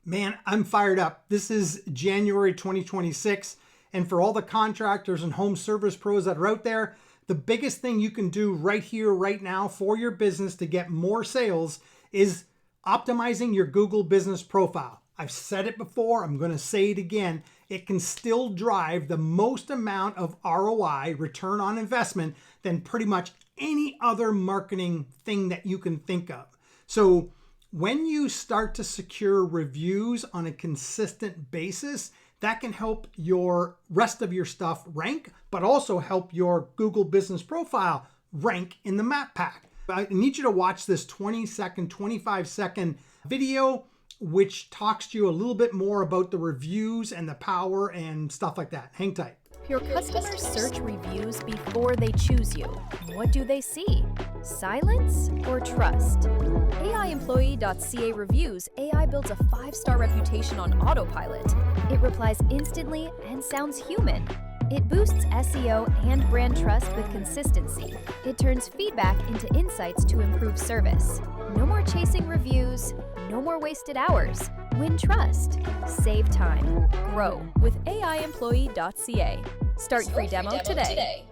Man, I'm fired up. This is January 2026. And for all the contractors and home service pros that are out there, the biggest thing you can do right here, right now for your business to get more sales is optimizing your Google business profile. I've said it before, I'm going to say it again. It can still drive the most amount of ROI, return on investment, than pretty much any other marketing thing that you can think of. So when you start to secure reviews on a consistent basis, that can help your rest of your stuff rank, but also help your Google business profile rank in the map pack. I need you to watch this 20-second, 25-second video, which talks to you a little bit more about the reviews and the power and stuff like that. Hang tight. Your customers search reviews before they choose you. What do they see? Silence or trust? AIemployee.ca reviews AI builds a 5-star reputation on autopilot. It replies instantly and sounds human. It boosts SEO and brand trust with consistency. It turns feedback into insights to improve service. No more chasing reviews, no more wasted hours. Win trust. Save time. Grow with AIemployee.ca. Start your free demo today.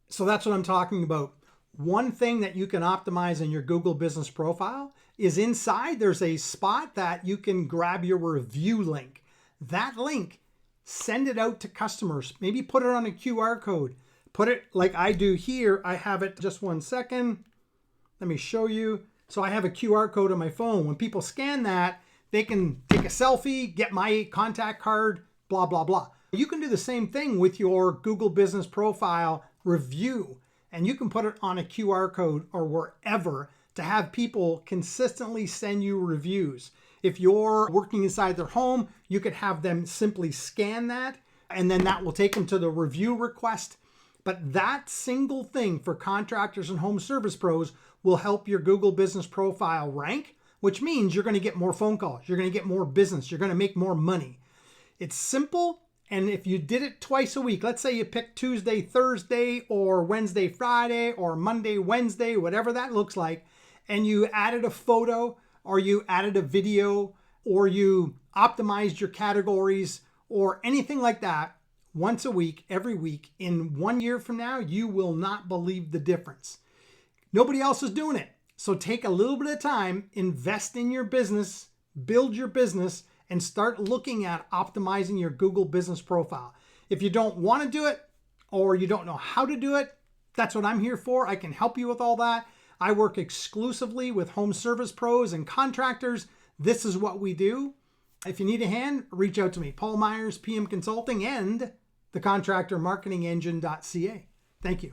So that's what I'm talking about. One thing that you can optimize in your Google business profile is inside there's a spot that you can grab your review link. That link, send it out to customers. Maybe put it on a QR code. Put it like I do here. I have it, just one second. Let me show you. So I have a QR code on my phone. When people scan that, they can take a selfie, get my contact card, blah, blah, blah. You can do the same thing with your Google business profile review, and you can put it on a QR code or wherever to have people consistently send you reviews. If you're working inside their home, you could have them simply scan that, and then that will take them to the review request. But that single thing for contractors and home service pros will help your Google business profile rank, which means you're going to get more phone calls, you're going to get more business, you're going to make more money. It's simple, and if you did it twice a week, let's say you pick Tuesday, Thursday, or Wednesday, Friday, or Monday, Wednesday, whatever that looks like, and you added a photo, or you added a video, or you optimized your categories, or anything like that, once a week, every week, in 1 year from now, you will not believe the difference. Nobody else is doing it. So take a little bit of time, invest in your business, build your business, and start looking at optimizing your Google business profile. If you don't want to do it, or you don't know how to do it, that's what I'm here for. I can help you with all that. I work exclusively with home service pros and contractors. This is what we do. If you need a hand, reach out to me. Paul Myers, PM Consulting, and thecontractormarketingengine.ca. Thank you.